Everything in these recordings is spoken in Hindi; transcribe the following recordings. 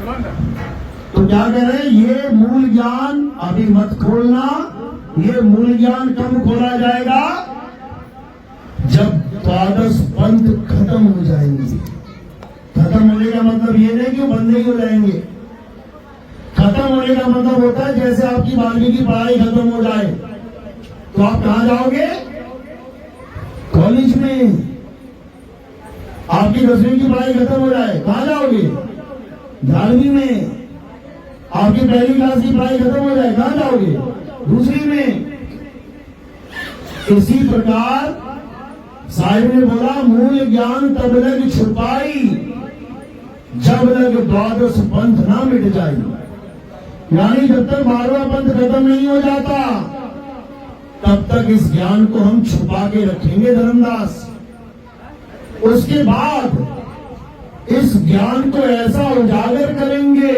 तो क्या कह रहे हैं, ये मूल ज्ञान अभी मत खोलना। ये मूल ज्ञान कब खोला जाएगा, जब द्वादश पंथ खत्म हो जाएंगे। खत्म होने का मतलब ये नहीं कि बंदे ही हो जाएंगे। खत्म होने का मतलब होता है जैसे आपकी 12वीं की पढ़ाई खत्म हो जाए तो आप कहां जाओगे, कॉलेज में। आपकी 10वीं की पढ़ाई खत्म हो जाए कहां जाओगे, 11वीं में। आपकी पहली क्लास की पढ़ाई खत्म हो जाए कहां जाओगे, दूसरी में। इसी प्रकार साहिब ने बोला, मूल ज्ञान तब लग छुपाई जब लग द्वादश पंथ ना मिट जाए। यानी जब तक 12वां पंथ खत्म नहीं हो जाता तब तक इस ज्ञान को हम छुपा के रखेंगे धर्मदास। उसके बाद इस ज्ञान को ऐसा उजागर करेंगे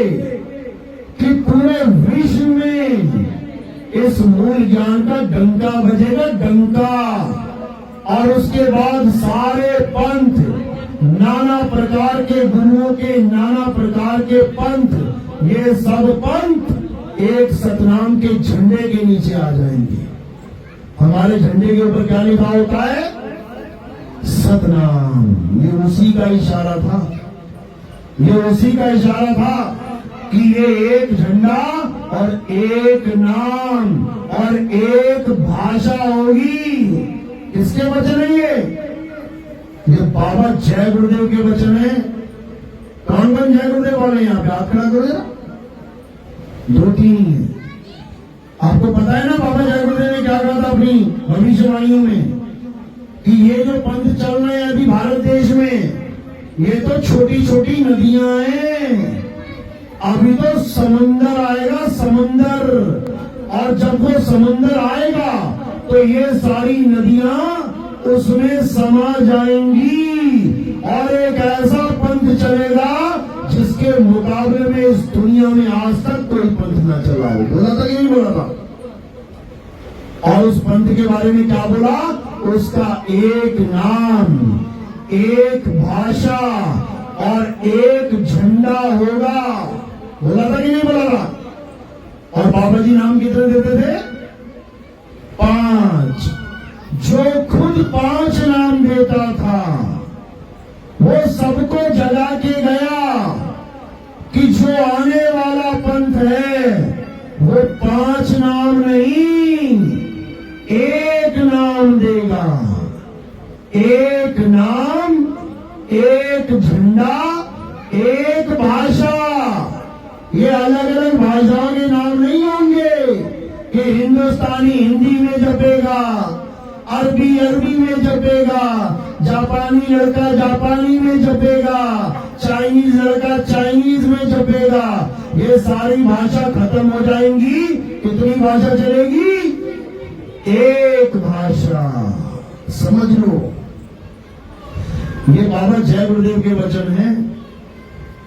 कि पूरे विश्व में इस मूल ज्ञान का डंका बजेगा, डंका। और उसके बाद सारे पंथ, नाना प्रकार के गुरुओं के नाना प्रकार के पंथ, ये सब पंथ एक सतनाम के झंडे के नीचे आ जाएंगे। हमारे झंडे के ऊपर क्या लिखा होता है, सतनाम। ये उसी का इशारा था, ये उसी का इशारा था कि ये एक झंडा और एक नाम और एक भाषा होगी। किसके वचन है ये बाबा जय गुरुदेव के वचन है। कौन कौन जय गुरुदेव वाले यहाँ पे हाथ खड़ा करो जरा, 2-3। आपको पता है ना बाबा जय गुरुदेव ने क्या कहा था अपनी भविष्यवाणियों में, कि ये जो पंथ चल रहे हैं अभी भारत देश में, ये तो छोटी छोटी नदियां हैं। अभी तो समंदर आएगा, समंदर। और जब वो समंदर आएगा तो ये सारी नदियां उसमें समा जाएंगी और एक ऐसा पंथ चलेगा जिसके मुकाबले में इस दुनिया में आज तक कोई पंथ ना चला हो। बोला था कि नहीं बोला था? और उस पंथ के बारे में क्या बोला, उसका एक नाम, एक भाषा और एक झंडा होगा। बोला था कि नहीं बोला था? और बाबा जी नाम कितने देते थे, 5। जो खुद 5 नाम देता था वो सबको जगा के गया कि जो आने वाला पंथ है वो 5 नाम नहीं, एक नाम देगा। एक नाम, एक झंडा, एक भाषा। ये अलग अलग भाषाओं के नाम नहीं होंगे कि हिंदुस्तानी हिंदी में जपेगा, अरबी अरबी में जपेगा, जापानी लड़का जापानी में जपेगा, चाइनीज लड़का चाइनीज में जपेगा। ये सारी भाषा खत्म हो जाएंगी। कितनी भाषा चलेगी, एक भाषा। समझ लो, ये बाबा जय गुरुदेव के वचन हैं।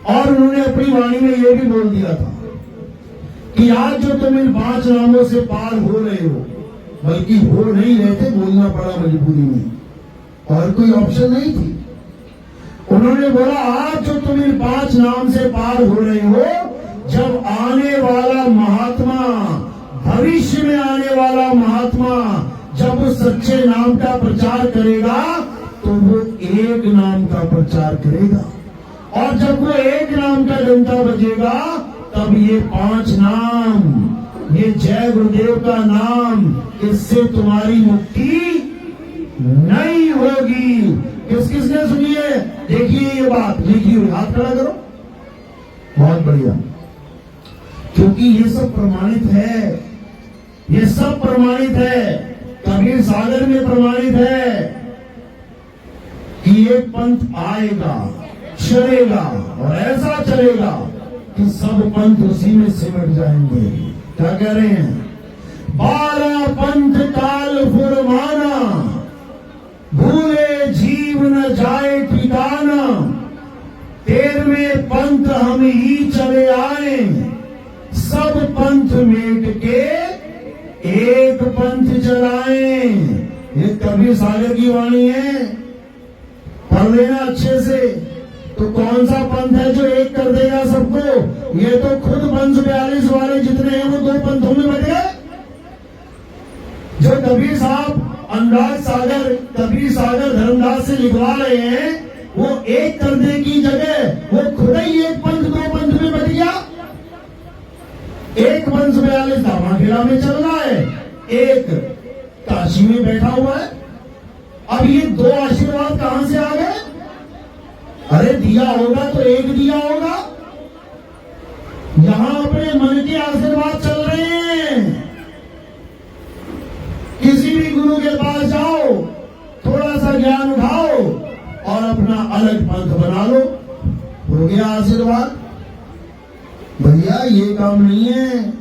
और उन्होंने अपनी वाणी में यह भी बोल दिया था कि आज जो तुम इन 5 नामों से पार हो रहे हो, बल्कि हो नहीं रहे थे, बोलना पड़ा मजबूरी में, और कोई ऑप्शन नहीं थी। उन्होंने बोला आज जो तुम इन 5 नाम से पार हो रहे हो, जब आने वाला महात्मा, भविष्य में आने वाला महात्मा जब उस सच्चे नाम का प्रचार करेगा तो वो एक नाम का प्रचार करेगा। और जब वो एक नाम का डंका बजेगा तब ये 5 नाम, ये जय गुरुदेव का नाम, इससे तुम्हारी मुक्ति नहीं होगी। किस किसने सुनी है, देखिए ये बात लिखी हुई, हाथ खड़ा करो। बहुत बढ़िया, क्योंकि ये सब प्रमाणित है, ये सब प्रमाणित है। कबीर सागर में प्रमाणित है कि एक पंथ आएगा, चलेगा और ऐसा चलेगा कि सब पंथ उसी में सिमट जाएंगे। क्या कह रहे हैं, 12 पंथ काल फुरमाना, भूले जीव न जाए ठिकाना। 13वें पंथ हम ही चले आए, सब पंथ मेट के एक पंथ चलाए। ये कबीर सागर की वाणी है, पढ़ लेना अच्छे से तो तो कौन सा पंथ है जो एक कर देगा सबको? ये तो खुद 542 वाले जितने हैं वो 2 पंथों में बट गए। जो कबीर साहब अनुराग सागर, कबीर सागर धर्मदास से लिखवा रहे हैं, वो एक करने की जगह वो खुद ही एक पंथ 2 पंथ में बट गया। एक 542 दामाखेड़ा में चल रहा है, एक काशी में बैठा हुआ है। अब ये 2 आशीर्वाद कहां से आ गए? अरे दिया होगा तो एक दिया होगा। यहां अपने मन के आशीर्वाद चल रहे हैं। किसी भी गुरु के पास जाओ, थोड़ा सा ज्ञान उठाओ और अपना अलग पंथ बना लो, हो गया आशीर्वाद। भैया ये काम नहीं है,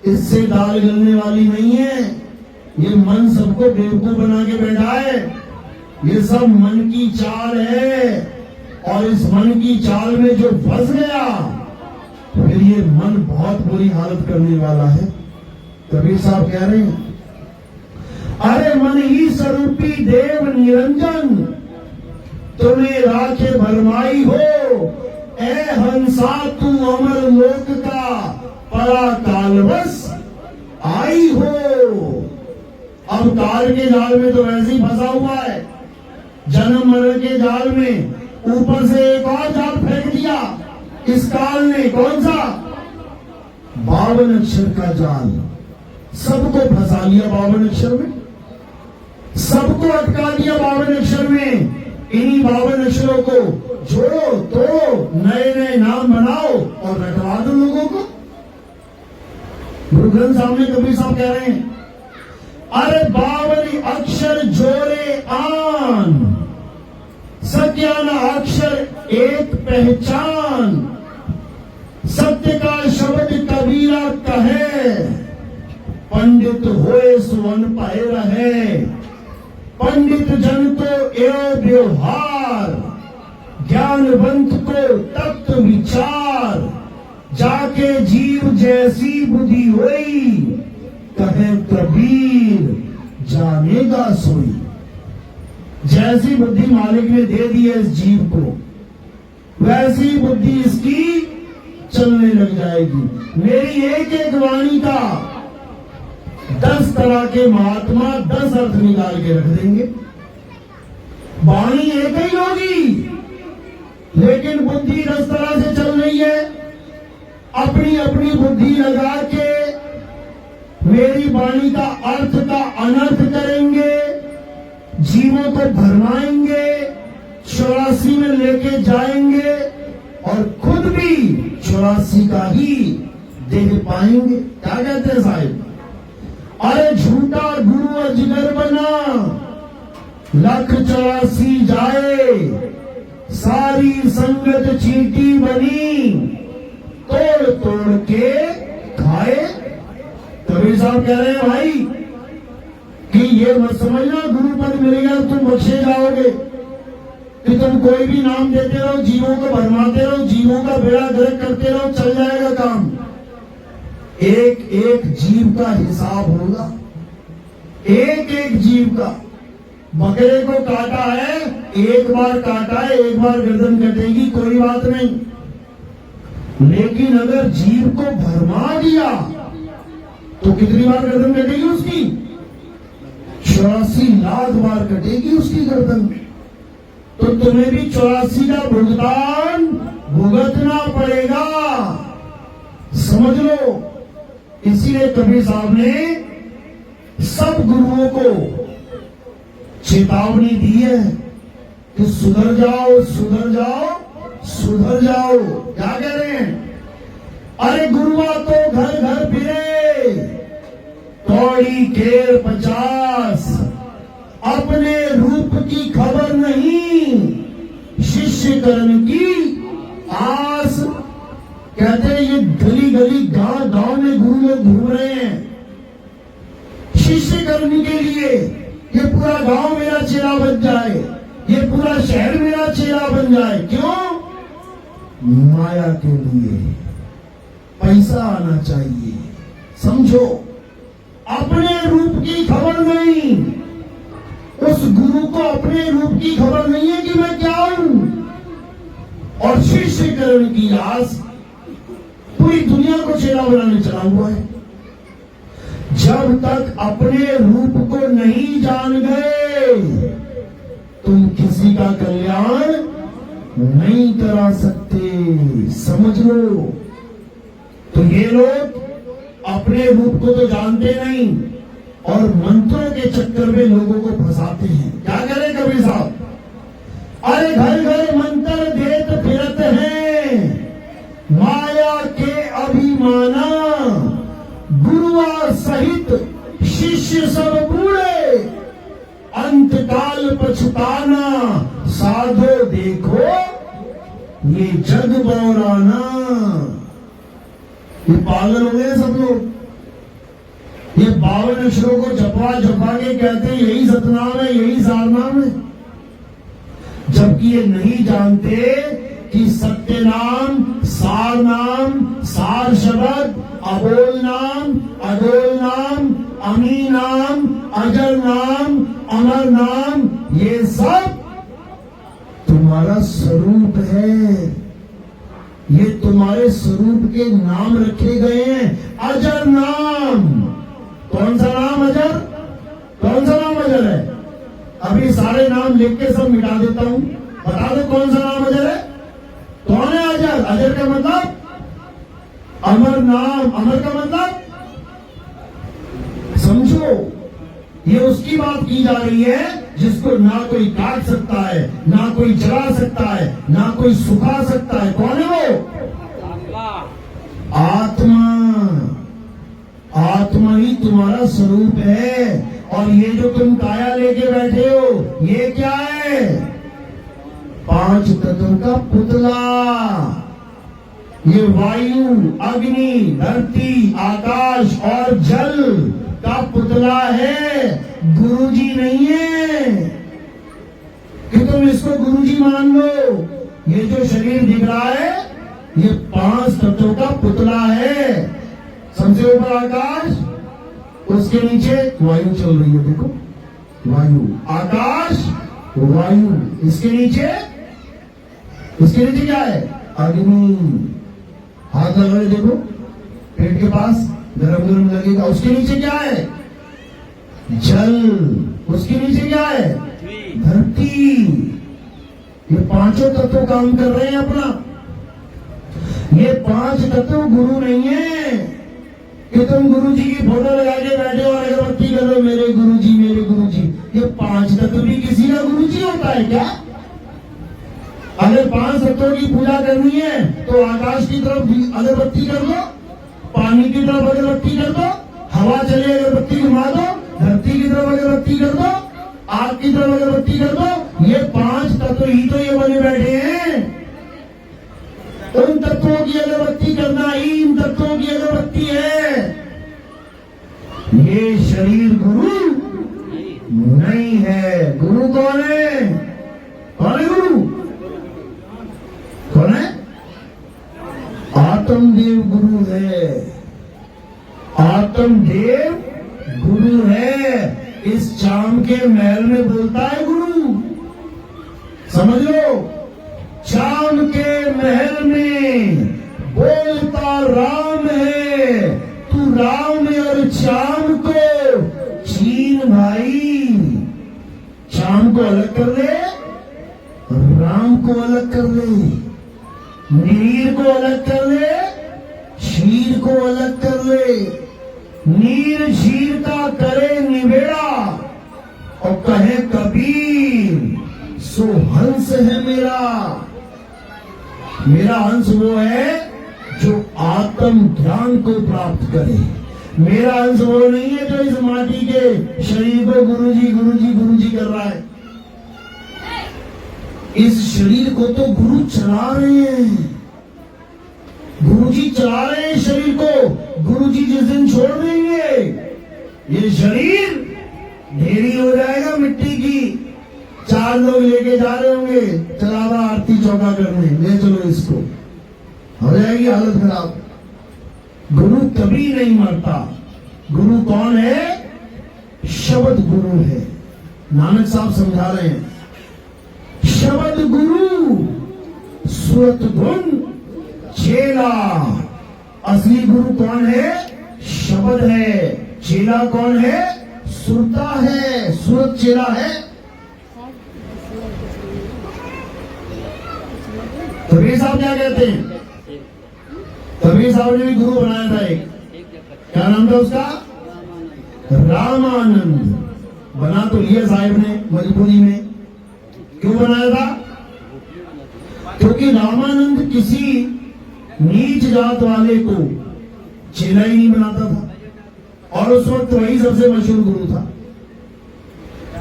इससे दाल गलने वाली नहीं है। ये मन सबको बेवकूफ बना के बैठा है। ये सब मन की चाल है, और इस मन की चाल में जो फंस गया फिर ये मन बहुत बुरी हालत करने वाला है। कबीर साहब कह रहे हैं, अरे मन ही स्वरूपी देव निरंजन, तुम्हें राखे भरमाई हो, ए हंसा तू अमर लोक का परा कालवश आई हो। अब काल के जाल में तो वैसे ही फंसा हुआ है, जन्म मरण के जाल में ऊपर से एक और जाल फेंक दिया इस काल ने। कौन सा? 52 अक्षर का जाल। सबको फंसा लिया 52 अक्षर में, सबको अटका दिया 52 अक्षर में। इन्हीं 52 अक्षरों को जोड़ो तो नए नए नाम बनाओ और रटवा दो लोगों को। गुरु ग्रंथ साहब ने कबीर साहब कह रहे हैं, अरे 52 अक्षर जोड़े आन, सत्याना अक्षर एक पहचान, सत्य का शब्द कबीरा कहे, पंडित होए सुवन पाए रहे, पंडित जन तो एवं व्यवहार, ज्ञानवंत को तत्व विचार, जाके जीव जैसी बुद्धि हुई, कहे कबीर जानेगा सोई। जैसी बुद्धि मालिक ने दे दी है इस जीव को, वैसी बुद्धि इसकी चलने लग जाएगी। मेरी एक एक वाणी का 10 तरह के महात्मा 10 अर्थ निकाल के रख देंगे। वाणी एक ही होगी, लेकिन बुद्धि 10 तरह से चल रही है। अपनी अपनी बुद्धि लगा के मेरी वाणी का अर्थ का अनर्थ करेंगे, जीवों को भरमाएंगे, 84 में लेके जाएंगे और खुद भी 84 का ही देह पाएंगे। क्या कहते हैं साहिब? अरे झूठा गुरु अजगर बना, 184 जाए, सारी संगत चींटी बनी, तोड़ तोड़ के खाए। कबीर साहब कह रहे हैं भाई कि ये मत समझना गुरु पद मिलेगा तो तुम बख्शे जाओगे, कि तुम कोई भी नाम देते रहो, जीवों को भरमाते रहो, जीवों का बेड़ा गर्क करते रहो, चल जाएगा काम। एक एक जीव का हिसाब होगा, एक एक जीव का। बकरे को काटा है, एक बार काटा है, एक बार गर्दन कटेगी, कोई बात नहीं। लेकिन अगर जीव को भरमा दिया तो कितनी बार गर्दन कटेगी उसकी? 84 लाख बार कटेगी उसकी गर्दन। तो तुम्हें भी 84 का भुगतान भुगतना पड़ेगा, समझ लो। इसीलिए कबीर साहब ने सब गुरुओं को चेतावनी दी है कि सुधर जाओ, सुधर जाओ, सुधर जाओ। क्या कह रहे हैं? अरे गुरुआ तो घर घर फिरे, कौड़ी केर 50, अपने रूप की खबर नहीं, शिष्य कर्म की आस। कहते हैं ये गली गली गांव गांव में गुरु लोग घूम रहे हैं शिष्य करने के लिए। ये पूरा गांव मेरा चेला बन जाए, ये पूरा शहर मेरा चेला बन जाए। क्यों? माया के लिए, पैसा आना चाहिए। समझो, अपने रूप की खबर नहीं। उस गुरु को अपने रूप की खबर नहीं है कि मैं क्या हूं। और शिष्यकरण की आस पूरी दुनिया को चेला बनाने चला हुआ है। जब तक अपने रूप को नहीं जान गए तुम किसी का कल्याण नहीं करा सकते, समझ लो। तो ये लोग अपने रूप को तो जानते नहीं और मंत्रों के चक्कर में लोगों को फंसाते हैं। क्या करें कबीर साहब, अरे घर घर मंत्र देत फिरत हैं, माया के अभिमाना, गुरुआ सहित शिष्य सब बूढ़े, अंत काल पछताना, साधो देखो ये जग बौराना। ये पागल हो गए सब लोग। ये 52 अक्षरों को जपा जपा के कहते हैं यही सतनाम है, यही सारनाम है, जबकि ये नहीं जानते कि सत्य नाम, सार नाम, सार शब्द, अबोल नाम, अडोल नाम, अमी नाम, अजर नाम, अमर नाम, ये सब तुम्हारा स्वरूप है। ये तुम्हारे स्वरूप के नाम रखे गए हैं। अजर नाम, कौन सा नाम अजर? कौन सा नाम अजर है? अभी सारे नाम लिख के सब मिटा देता हूं, बता दो कौन सा नाम अजर है? कौन है अजर? अजर का मतलब अमर नाम, अमर का मतलब समझो। ये उसकी बात की जा रही है जिसको ना कोई काट सकता है, ना कोई जला सकता है, ना कोई सुखा सकता है। कौन है वो? आत्मा। आत्मा ही तुम्हारा स्वरूप है। और ये जो तुम काया लेके बैठे हो ये क्या है? 5 तत्वों का पुतला। ये वायु, अग्नि, धरती, आकाश और जल का पुतला है, गुरुजी नहीं है कि तुम इसको गुरुजी मान लो। ये जो शरीर दिख रहा है ये 5 तत्वों का पुतला है। सबसे ऊपर आकाश, उसके नीचे वायु चल रही है, देखो वायु, आकाश, वायु, इसके नीचे क्या है? अग्नि। हाथ लगा देखो पेट के पास, गरम गरम लगेगा। उसके नीचे क्या है? जल। उसके नीचे क्या है? धरती। ये 5 तत्व काम कर रहे हैं अपना। ये 5 तत्व गुरु नहीं है कि तुम गुरु जी की फोटो लगा के बैठे और अगरबत्ती कर लो, मेरे गुरु जी, मेरे गुरु जी। ये 5 तत्व भी किसी का गुरु जी होता है क्या? अगर 5 तत्वों की पूजा करनी है तो आकाश की तरफ अगरबत्ती कर दो, पानी की तरफ अगरबत्ती कर दो, हवा चले अगरबत्ती घुमा दो, धरती की तरफ अगरबत्ती कर दो, आग की तरफ अगरबत्ती कर दो। ये 5 तत्व ही तो ये बने बैठे हैं। उन तत्वों की अगरबत्ती करना ही इन तत्वों की अगरबत्ती है। ये शरीर गुरु नहीं है। गुरु कौन है? कौन है गुरु? कौन है? आत्मदेव गुरु है। आत्मदेव गुरु है। इस चाम के महल में बोलता है गुरु, समझ लो। चाम के महल में बोलता राम है, तू राम और चाम को चीन भाई। चाम को अलग कर ले, राम को अलग कर ले, नीर को अलग कर ले, शीर को अलग कर ले। नीर शीर का करे निबेड़ा और कहे कबीर सो हंस है मेरा। मेरा हंस वो है जो आत्म ज्ञान को प्राप्त करे। मेरा हंस वो नहीं है जो इस माटी के शरीर को गुरुजी गुरुजी गुरुजी कर रहा है। इस शरीर को तो गुरु चला रहे हैं, गुरुजी चला रहे हैं शरीर को। गुरुजी जिस दिन छोड़ देंगे ये शरीर ढेरी हो जाएगा मिट्टी की। 4 लोग लेके जा रहे होंगे चलावा आरती चौका करने, ले चलो इसको, हो जाएगी हालत खराब। गुरु कभी नहीं मरता। गुरु कौन है? शब्द गुरु है। नानक साहब समझा रहे हैं, शब्द गुरु सूरत धुन चेला। असली गुरु कौन है? शब्द है। चेला कौन है? सुरता है। सूरत चेला है। कबीर साहब क्या कहते हैं? कबीर साहब ने भी गुरु बनाया था एक, क्या नाम था उसका? रामानंद। बना तो लिया साहिब ने मजबूरी में। क्यों बनाया था? क्योंकि रामानंद किसी नीच जात वाले को चेला ही नहीं बनाता था और उस वक्त वही सबसे मशहूर गुरु था।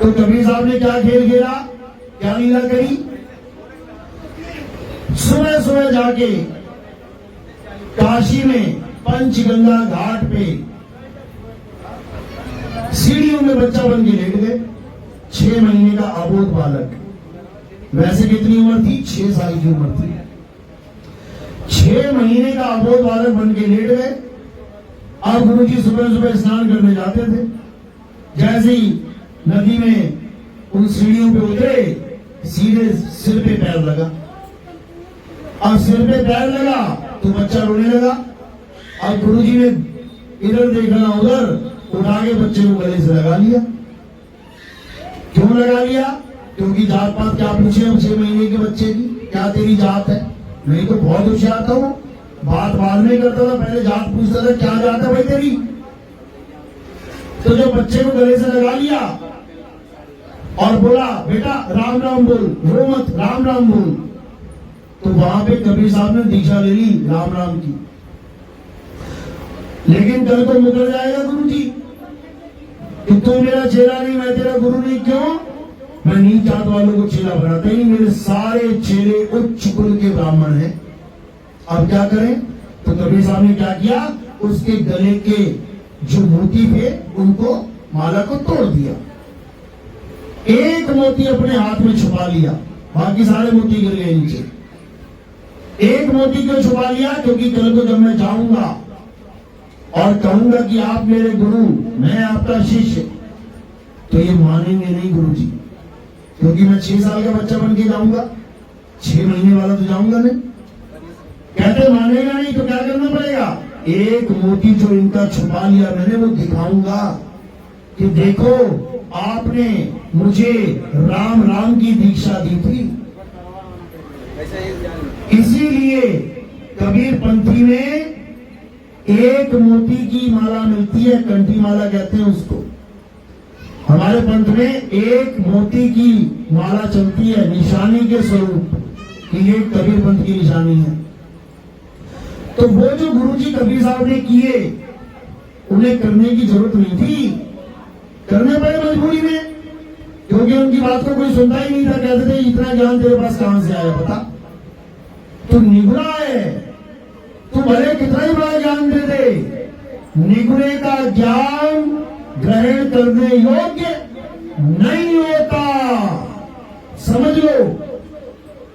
तो कबीर साहब ने क्या खेल खेला, क्या लीला करी? सुबह सुबह जाके काशी में पंचगंगा घाट पे सीढ़ियों में बच्चा बन के लेट गए। 6 महीने का अबोध बालक। वैसे कितनी उम्र थी? 6 साल की उम्र थी। 6 महीने का अबोध बालक बन के लेट गए। अब गुरुजी सुबह सुबह स्नान करने जाते थे। जैसे ही नदी में उन सीढ़ियों पे उतरे, सीधे सिर पे पैर लगा। अब सिर पे पैर लगा तो बच्चा रोने लगा। अब गुरुजी ने इधर देखना उधर, उठा के बच्चे को गले से लगा लिया। क्यों लगा लिया? क्योंकि जात पात क्या पूछे हम 6 महीने के बच्चे की, क्या तेरी जात है? नहीं तो बहुत होशियार था वो, बात बाद में करता था, पहले जात पूछता था क्या जात है भाई तेरी। तो जो बच्चे को गले से लगा लिया और बोला बेटा राम राम बोल, रो मत, राम राम बोल। तो वहां पे कबीर साहब ने दीक्षा ले ली राम राम की। लेकिन कल तो मुकर जाएगा गुरु जी कि तू मेरा चेला नहीं, मैं तेरा गुरु नहीं। क्यों? मैं नीच जात वालों को चेला बनाता ही नहीं, मेरे सारे चेले उच्च कुल के ब्राह्मण हैं। अब क्या करें? तो कबीर साहब ने क्या किया, उसके गले के जो मोती थे उनको, माला को तोड़ दिया। एक मोती अपने हाथ में छुपा लिया, बाकी सारे मोती गिर गए नीचे। एक मोती क्यों छुपा लिया? क्योंकि कल को जब मैं जाऊंगा और कहूंगा कि आप मेरे गुरु, मैं आपका शिष्य, तो ये मानेंगे नहीं गुरु जी, क्योंकि मैं 6 साल का बच्चा बन के जाऊंगा, 6 महीने वाला तो जाऊंगा नहीं। कहते मानेगा नहीं तो क्या करना पड़ेगा? एक मोती जो इनका छुपा लिया मैंने, वो दिखाऊंगा कि देखो आपने मुझे राम राम की दीक्षा दी थी। इसीलिए कबीर पंथी में एक मोती की माला मिलती है, कंठी माला कहते हैं उसको। हमारे पंथ में एक मोती की माला चलती है निशानी के स्वरूप कि ये कबीर पंथ की निशानी है। तो वो जो गुरुजी कबीर साहब ने किए, उन्हें करने की जरूरत नहीं थी, करने पड़े मजबूरी में, क्योंकि उनकी बात को कोई सुनता ही नहीं था। कहते थे इतना ज्ञान तेरे पास कहां से आया बता, तू निगुरा है, तू भले कितना ही बड़ा ज्ञान दे दे, निगुरे का ज्ञान ग्रहण करने योग्य नहीं होता। समझ लो,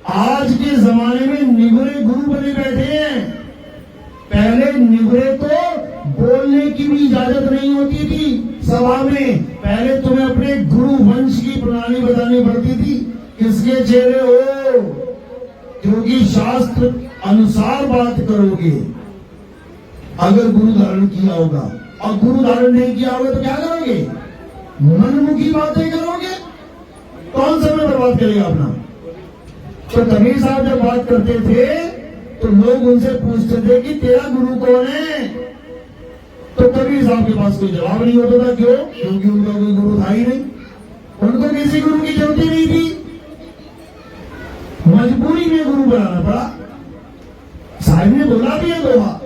आज के जमाने में निगुरे गुरु बने बैठे हैं। पहले निगुरे को बोलने की भी इजाजत नहीं होती थी सभा में। पहले तुम्हें अपने गुरु वंश की प्रणाली बतानी पड़ती थी, किसके चेहरे हो, क्योंकि शास्त्र अनुसार बात करोगे। अगर गुरु धारण किया होगा और गुरु धारण नहीं किया होगा तो क्या करोगे? मनमुखी बातें करोगे। कौन समय बर्बाद करेगा अपना? तो कबीर साहब जब बात करते थे तो लोग उनसे पूछते थे कि तेरा गुरु कौन है? तो कबीर साहब के पास कोई जवाब नहीं होता था। क्यों? क्योंकि उनका कोई गुरु था ही नहीं, उनको किसी गुरु की जरूरत ही नहीं थी। मजबूरी में गुरु बनाना पड़ा। साहिब ने बोला भी है दोहा,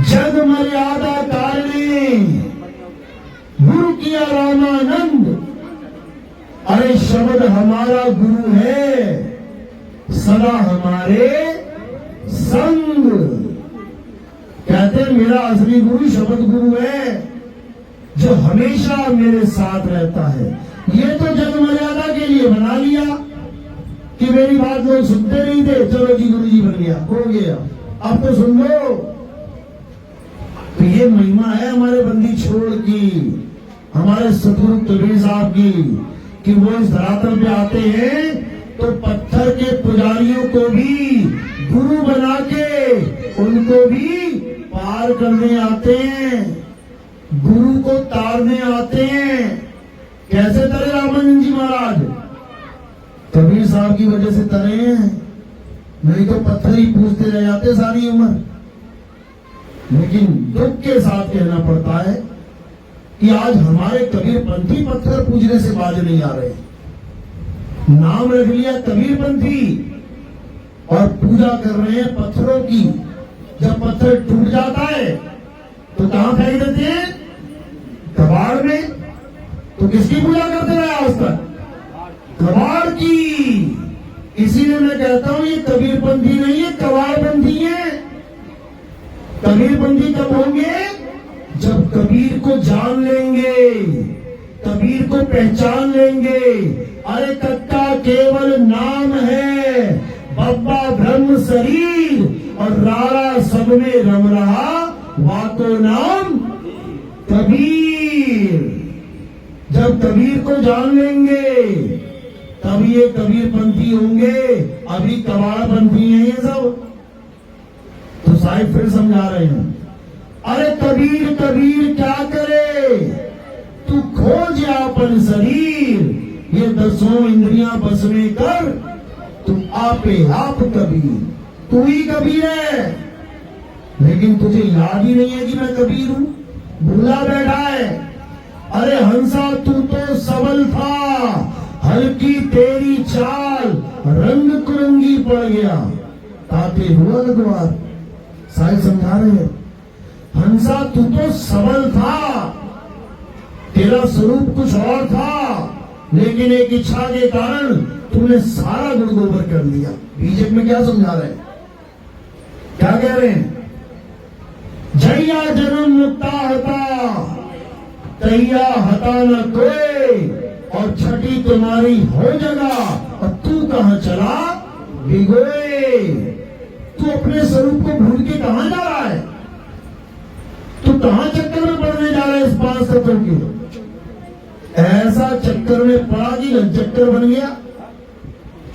जग मर्यादा कारणे गुरु किया रामानंद। अरे शब्द हमारा गुरु है, सदा हमारे संग। कहते हैं मेरा असली गुरु शब्द गुरु है, जो हमेशा मेरे साथ रहता है। ये तो जग मर्यादा के लिए बना लिया कि मेरी बात लोग सुनते नहीं थे, चलो जी गुरु जी बन गया, हो गया, अब तो सुन लो। तो ये महिमा है हमारे बंदी छोड़ की, हमारे सतगुरु कबीर साहब की, कि वो इस धरातल पे आते हैं तो पत्थर के पुजारियों को भी गुरु बना के उनको भी पार करने आते हैं, गुरु को तारने आते हैं। कैसे तरे रामानंद जी महाराज? कबीर साहब की वजह से तरे हैं, नहीं तो पत्थर ही पूछते रह जाते सारी उम्र। लेकिन दुख के साथ कहना पड़ता है कि आज हमारे कबीरपंथी पत्थर पूजने से बाज नहीं आ रहे। नाम रख लिया कबीरपंथी और पूजा कर रहे हैं पत्थरों की। जब पत्थर टूट जाता है तो कहां फेंक देते हैं? कबाड़ में। तो किसकी पूजा करते रहे आज तक? कबाड़ की। इसीलिए मैं कहता हूं ये कबीरपंथी नहीं है, कबाड़पंथी है। कबीरपंथी कब होंगे? जब कबीर को जान लेंगे, कबीर को पहचान लेंगे। अरे कक्का केवल नाम है, बब्बा ब्रह्म शरीर और रारा सब में रम रहा वाको नाम कबीर। जब कबीर को जान लेंगे तब ये कबीरपंथी होंगे, अभी कबाड़पंथी हैं ये सब। तो साहिब फिर समझा रहे हैं, अरे कबीर कबीर क्या करे, तू खोज अपन शरीर, ये दसों इंद्रियां बस में कर, तू आपे आप कबीर। तू ही कबीर है, लेकिन तुझे याद ही नहीं है कि मैं कबीर हूं, भूला बैठा है। अरे हंसा तू तो सबल था, हल्की तेरी चाल रंग कुरंगी पड़ गया, ताते हुआ द्वार। साहिब समझा रहे हैं, हंसा तू तो सबल था, तेरा स्वरूप कुछ और था, लेकिन एक इच्छा के कारण तुमने सारा गुण गोबर कर लिया। बीजेपी में क्या समझा रहे हैं, क्या कह रहे हैं? जैया जन्म मुक्ता हता, तैया हता न कोई, और छठी तुम्हारी हो जगह, और तू कहां चला भिगोए। तू अपने स्वरूप को भूल के कहां जा रहा है? तू कहां चक्कर में पड़ने जा रहा है इस 5 तत्वों के? ऐसा चक्कर में पड़ा कि चक्कर बन गया।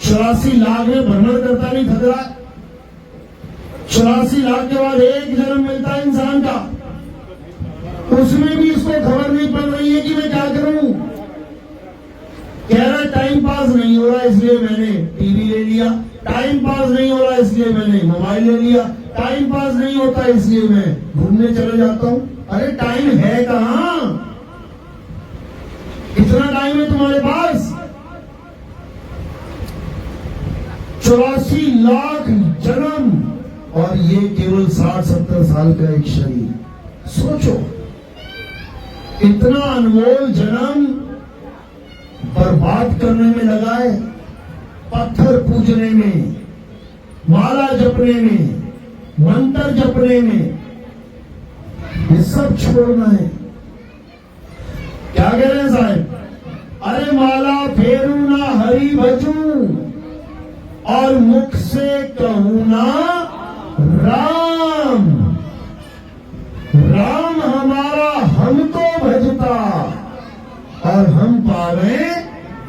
84 लाख में भ्रमण करता नहीं थक रहा। 84 लाख के बाद एक जन्म मिलता है इंसान का, उसमें भी इसको खबर नहीं पड़ रही है कि मैं क्या करूं। कह रहा टाइम पास नहीं हो रहा इसलिए मैंने टीवी ले लिया, टाइम पास नहीं हो रहा इसलिए मैंने मोबाइल ले लिया, टाइम पास नहीं होता इसलिए मैं घूमने चले जाता हूं। अरे टाइम है कहां? कितना टाइम है तुम्हारे पास? 84 लाख जन्म और ये केवल 60-70 साल का एक शरीर। सोचो, इतना अनमोल जन्म बर्बाद करने में लगा है, पत्थर पूजने में, माला जपने में, मंत्र जपने में। ये सब छोड़ना है। क्या कह रहे हैं साहब? अरे माला फेरू ना हरि भजू, और मुख से कहूं ना राम। राम हमारा हमको भजता, और हम पावे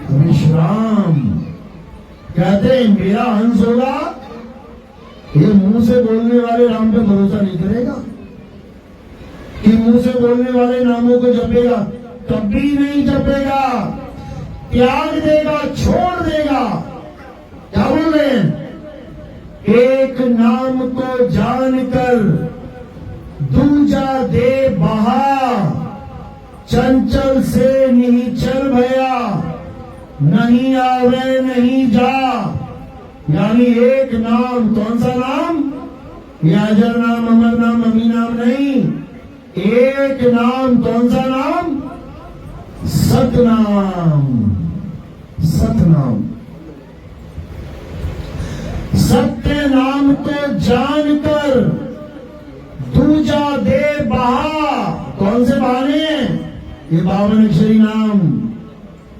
विश्राम। कहते हैं मेरा हंस होगा, ये मुंह से बोलने वाले राम पे भरोसा नहीं करेगा, कि मुंह से बोलने वाले नामों को जपेगा, कभी नहीं जपेगा, त्याग देगा, छोड़ देगा। क्या बोल रहे हैं? एक नाम को जानकर दूजा दे बहा, चंचल से निचल भया, नहीं आवे नहीं जा। यानी एक नाम, कौन सा नाम? ये अजर नाम, अमर नाम, अमी नाम नहीं। एक नाम, कौन सा नाम? सतनाम। सतनाम, सत्य नाम को जानकर दूजा दे बहा। कौन से बहाने हैं? ये 52 अक्षरी नाम,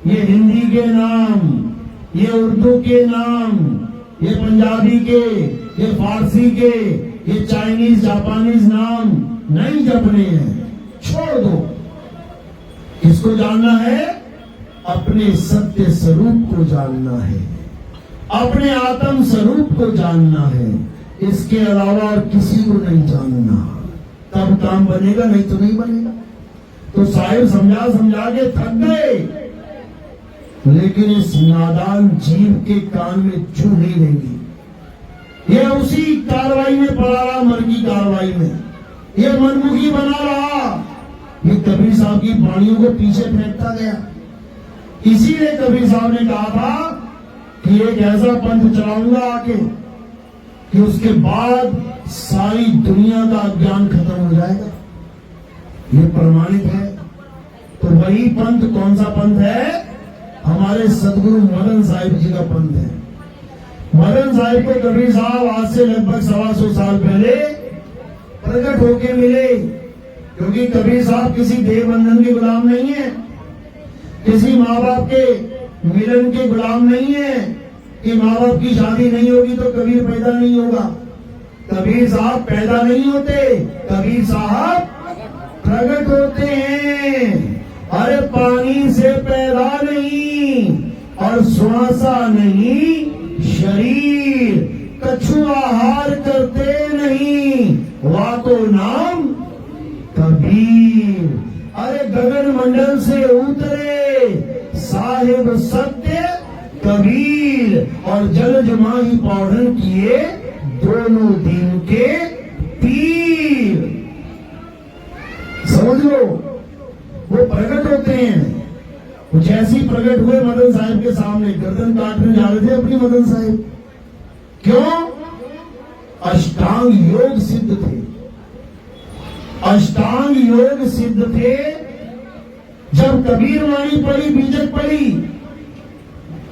ये हिंदी के नाम, ये उर्दू के नाम, ये पंजाबी के, ये फारसी के, ये चाइनीज जापानीज नाम नहीं जपने हैं, छोड़ दो। किसको जानना है? अपने सत्य स्वरूप को जानना है। अपने आत्म स्वरूप को जानना है, इसके अलावा और किसी को नहीं जानना, तब काम बनेगा, नहीं तो नहीं बनेगा। तो साहिब समझा समझा के थक गए, लेकिन इस नादान जीव के कान में छू नहीं देंगी। ये उसी कार्रवाई में पड़ा रहा, मर की कार्रवाई में ये मनमुखी बना रहा। ये कबीर साहब की वाणियों को पीछे फेंकता गया। इसीलिए कबीर साहब ने कहा था कि एक ऐसा पंथ चलाऊंगा आके कि उसके बाद सारी दुनिया का अज्ञान खत्म हो जाएगा। ये प्रमाणित है। तो वही पंथ कौन सा पंथ है? हमारे सदगुरु मदन साहिब जी का पंथ है। मदन साहिब को कबीर साहब आज से लगभग 125 साल पहले प्रकट होके मिले, क्योंकि कबीर साहब किसी देव बंधन के गुलाम नहीं है, किसी माँ बाप के मिलन के गुलाम नहीं है कि माँ बाप की शादी नहीं होगी तो कबीर पैदा नहीं होगा। कबीर साहब पैदा नहीं होते, कबीर साहब प्रकट होते हैं। अरे पानी से पैदा नहीं और श्वासा नहीं शरीर, कछु आहार करते नहीं, वाको नाम कबीर। अरे गगन मंडल से उतरे साहिब सत्य कबीर, और जलज माही पौधन किए दोनों दिन के पीर। समझ लो, वो प्रकट होते हैं। कुछ ऐसी प्रकट हुए मदन साहिब के सामने, गर्दन काटने जा रहे थे अपनी मदन साहिब। क्यों? अष्टांग योग सिद्ध थे, अष्टांग योग सिद्ध थे। जब कबीर वाणी पड़ी, बीजक पड़ी,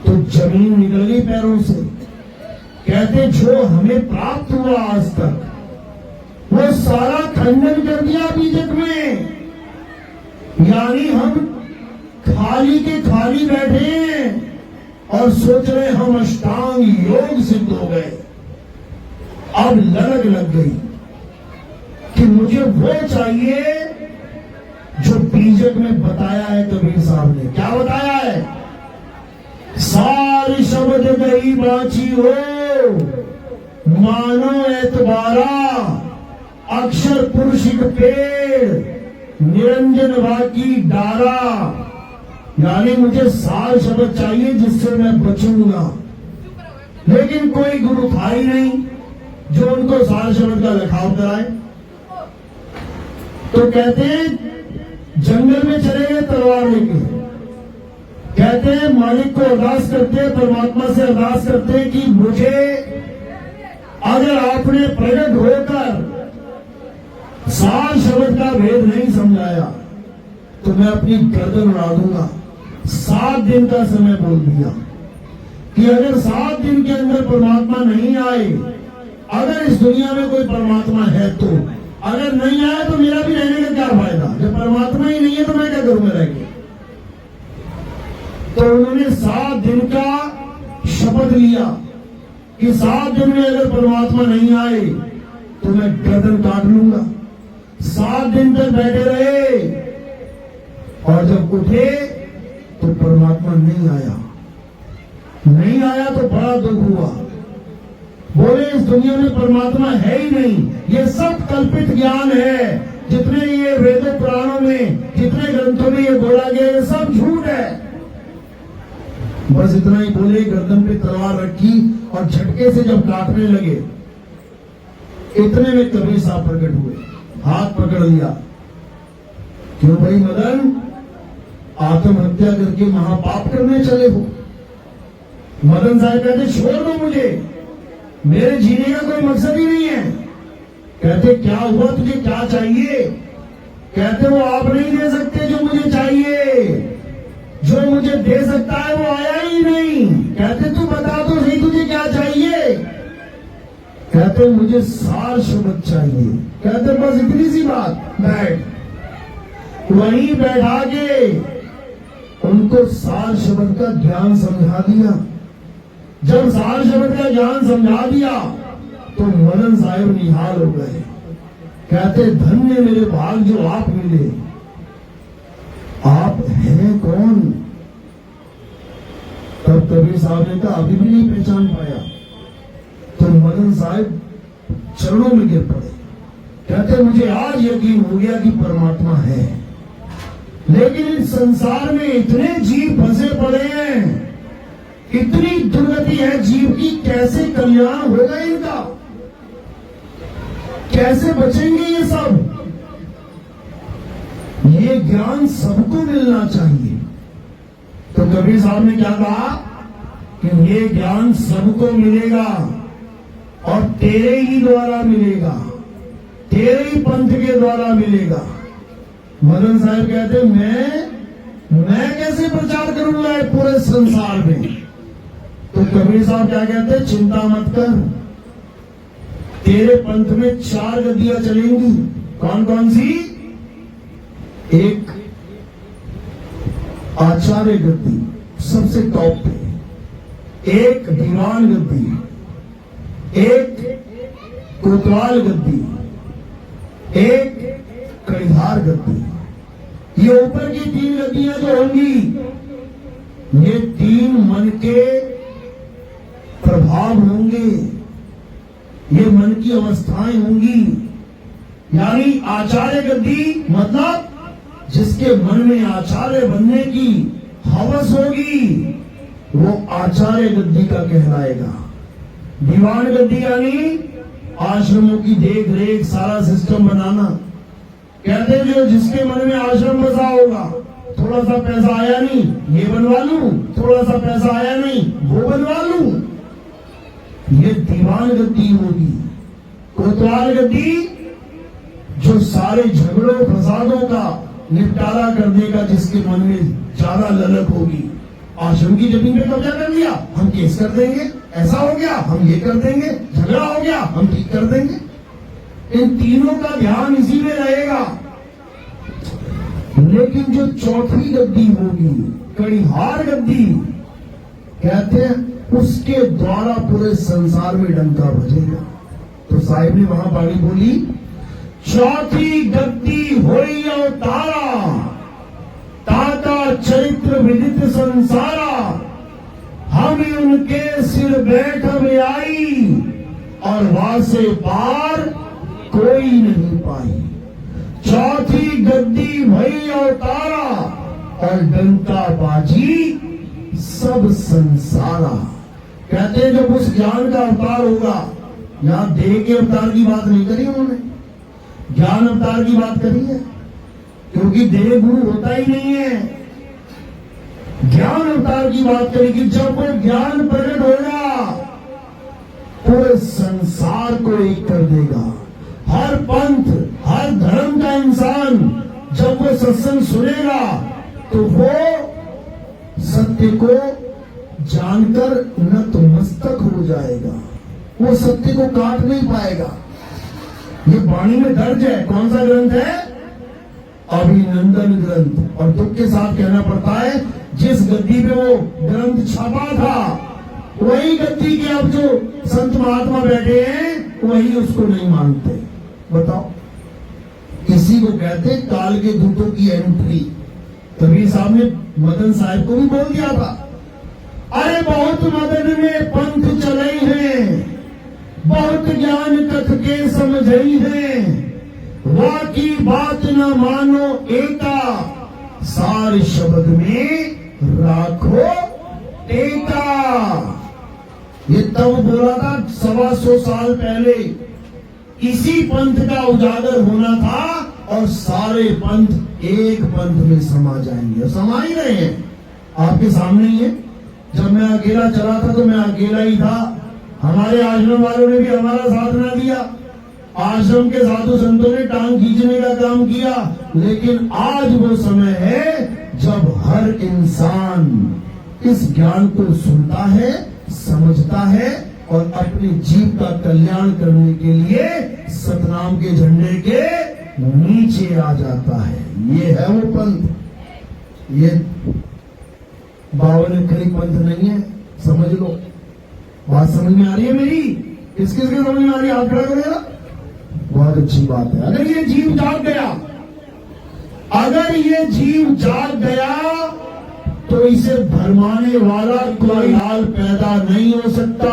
तो जमीन निकल गई पैरों से। कहते जो हमें प्राप्त हुआ आज तक, वो सारा खंडन कर दिया बीजक में। यानी हम खाली के खाली बैठे हैं और सोच रहे हम अष्टांग योग सिद्ध हो गए। अब ललक लग गई कि मुझे वो चाहिए जो बीजक में बताया है कबीर साहब ने। क्या बताया है? सारी शब्द गई बाची हो, मानो एतबारा, अक्षर पुरुषिक पेड़, निरंजन वाकी डारा। यानी मुझे सार शब्द चाहिए जिससे मैं बचूंगा। लेकिन कोई गुरु था ही नहीं जो उनको सार शब्द का लिखाव कराए। तो कहते हैं जंगल में चले गए तलवार लेके। कहते हैं मालिक को अरदास करते, परमात्मा से अरदास करते कि मुझे अगर आपने प्रकट होकर सार शब्द का भेद नहीं समझाया तो मैं अपनी गर्दन उड़ा दूंगा। 7 दिन का समय बोल दिया कि अगर 7 दिन के अंदर परमात्मा नहीं आए, अगर इस दुनिया में कोई परमात्मा है तो, अगर नहीं आया तो मेरा भी रहने का क्या फायदा? जब परमात्मा ही नहीं है तो मैं क्या करूंगा रह के? तो उन्होंने 7 दिन का शपथ लिया कि 7 दिन में अगर परमात्मा नहीं आए तो मैं गर्दन काट लूंगा। 7 दिन तक बैठे रहे और जब उठे तो परमात्मा नहीं आया। नहीं आया तो बड़ा दुख हुआ। बोले इस दुनिया में परमात्मा है ही नहीं, ये सब कल्पित ज्ञान है। जितने ये वेदों पुराणों में, जितने ग्रंथों में ये बोला गया, ये सब झूठ है। बस इतना ही बोले, गर्दन पे तलवार रखी और झटके से जब काटने लगे, इतने में कबीर साहब प्रकट हुए, हाथ पकड़ लिया। क्यों भाई मदन, आत्महत्या करके महापाप करने चले हो? मदन साहब कहते छोड़ दो मुझे, मेरे जीने का कोई मकसद ही नहीं है। कहते क्या हुआ, तुझे क्या चाहिए? कहते वो आप नहीं दे सकते जो मुझे चाहिए, जो मुझे दे सकता है वो आया ही नहीं। कहते तू बता तो सही तुझे क्या चाहिए? कहते मुझे सार शब्द चाहिए। कहते बस इतनी सी बात, बैठ। वहीं बैठा के उनको सार शब्द का ज्ञान समझा दिया। जब सार शब्द का ज्ञान समझा दिया तो मदन साहिब निहाल हो गए। कहते धन्य मेरे भाग जो आप मिले। आप हैं कौन? तब कबीर कबीर साहब ने कहा अभी भी नहीं पहचान पाया। तो मदन साहब चरणों में गिर पड़े, कहते मुझे आज यकीन हो गया कि परमात्मा है, लेकिन इस संसार में इतने जीव फंसे पड़े हैं, इतनी दुर्गति है जीव की, कैसे कल्याण होगा इनका, कैसे बचेंगे ये सब? ये ज्ञान सबको मिलना चाहिए। तो कबीर साहब ने क्या कहा कि ये ज्ञान सबको मिलेगा और तेरे ही द्वारा मिलेगा, तेरे ही पंथ के द्वारा मिलेगा। मदन साहब कहते मैं कैसे प्रचार करूंगा पूरे संसार में? तो कबीर साहब क्या कहते, चिंता मत कर, तेरे पंथ में 4 गद्दियां चलेंगी। कौन कौन सी? एक आचार्य गद्दी सबसे टॉप पे, एक दीवान गद्दी, एक कोतवाल गद्दी, एक कड़ीधार गद्दी। ये ऊपर की 3 गद्दियां जो होंगी, ये 3 मन के प्रभाव होंगे, ये मन की अवस्थाएं होंगी। यानी आचार्य गद्दी मतलब जिसके मन में आचार्य बनने की हवस होगी, वो आचार्य गद्दी का कहलाएगा। दीवान गद्दी यानी आश्रमों की देख रेख, सारा सिस्टम बनाना। कहते जो जिसके मन में आश्रम बसा होगा, थोड़ा सा पैसा आया नहीं ये बनवा लूं, थोड़ा सा पैसा आया नहीं वो बनवा लूं, ये दीवान गद्दी होगी। कोतवाल गद्दी जो सारे झगड़ों फसादों का निपटारा कर देगा, जिसके मन में ज्यादा ललक होगी। आश्रम की जमीन पे कब्जा कर लिया, हम केस कर देंगे, ऐसा हो गया हम ये कर देंगे, झगड़ा हो गया हम ठीक कर देंगे। इन तीनों का ध्यान इसी में रहेगा। लेकिन जो चौथी गद्दी होगी, कड़ीहार गद्दी, कहते हैं उसके द्वारा पूरे संसार में डंका बजेगा। तो साहिब ने वहां बाणी बोली, चौथी गद्दी होई अवतारा, ताता चरित्र विदित संसारा, हम उनके सिर बैठ में आई, और वासे पार कोई नहीं पाई। चौथी गद्दी भई अवतारा, और डंका बाजी सब संसारा। कहते हैं जब उस ज्ञान का अवतार होगा, यहां देह के अवतार की बात नहीं करी उन्होंने, ज्ञान अवतार की बात करी है, क्योंकि देह गुरु होता ही नहीं है। ज्ञान अवतार की बात करी कि जब वो ज्ञान प्रकट होगा, पूरे संसार को एक कर देगा। हर पंथ, हर धर्म का इंसान जब वो सत्संग सुनेगा, तो वो सत्य को जानकर नतमस्तक हो जाएगा, वो सत्य को काट नहीं पाएगा। ये वाणी में दर्ज है। कौन सा ग्रंथ है? अभिनंदन ग्रंथ। और दुख के साथ कहना पड़ता है, जिस गद्दी पे वो ग्रंथ छपा था, वही गद्दी के अब जो संत महात्मा बैठे हैं, वही उसको नहीं मानते। बताओ, इसी को कहते काल के दूतों की एंट्री। कबीर साहब ने मदन साहब को भी बोल दिया था, अरे बहुत मदन में पंथ चले हैं, बहुत ज्ञान कथ के समझई है, वाकी बात न मानो एका, सार शब्द में राखो टेका। ये तब बोला था 125 साल पहले। इसी पंथ का उजागर होना था, और सारे पंथ एक पंथ में समा जाएंगे, और समा ही रहे हैं, आपके सामने ही है। जब मैं अकेला चला था तो मैं अकेला ही था, हमारे आश्रम वालों ने भी हमारा साथ ना दिया, आश्रम के साधु संतों ने टांग खींचने का काम किया। लेकिन आज वो समय है जब हर इंसान इस ज्ञान को सुनता है, समझता है, और अपने जीव का कल्याण करने के लिए सतनाम के झंडे के नीचे आ जाता है। ये है वो पंथ। ये 52 खड़ी पंथ नहीं है, समझ लो। बात समझ में आ रही है मेरी? किस किस के समझ में आ रही है? आप खड़ा करेगा, बहुत अच्छी बात है। अगर ये जीव जाग गया, अगर ये जीव जाग गया, तो इसे भरमाने वाला कोई हाल पैदा नहीं हो सकता।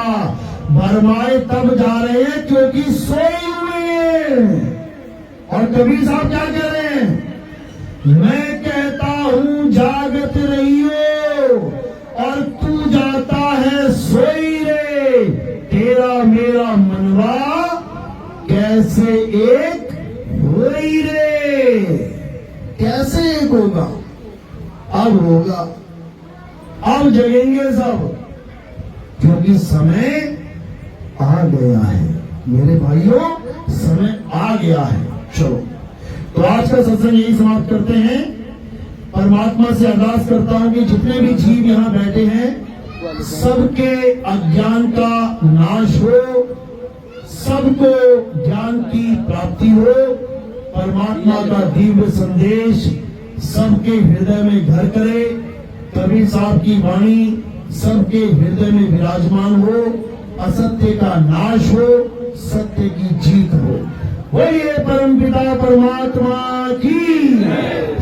भरमाए तब जा रहे हैं क्योंकि सोए हुए हैं। और कबीर साहब क्या कह रहे हैं? मैं कहता हूं जागत रहियो और तू जाता है सोई रे। तेरा मेरा मनवा कैसे एक होई रे। कैसे एक होगा? अब होगा, अब जगेंगे सब, क्योंकि समय आ गया है मेरे भाइयों, समय आ गया है। चलो, तो आज का सत्संग यही समाप्त करते हैं। परमात्मा से अरदास करता हूं कि जितने भी जीव यहाँ बैठे हैं सबके अज्ञान का नाश हो, सबको ज्ञान की प्राप्ति हो, परमात्मा का दिव्य संदेश सबके हृदय में घर करे, कबीर साहब की वाणी सबके हृदय में विराजमान हो, असत्य का नाश हो, सत्य की जीत हो। बोलिए परमपिता परमात्मा की,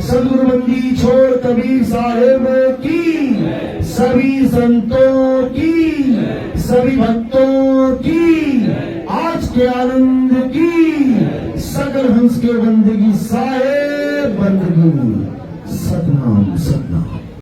सदगुरु बंदी छोड़ कबीर साहेब की, सभी संतों की, सभी भक्तों की, आज के आनंद की, सकल हंस के बंदगी साहेब बंदगी। सतनाम सत।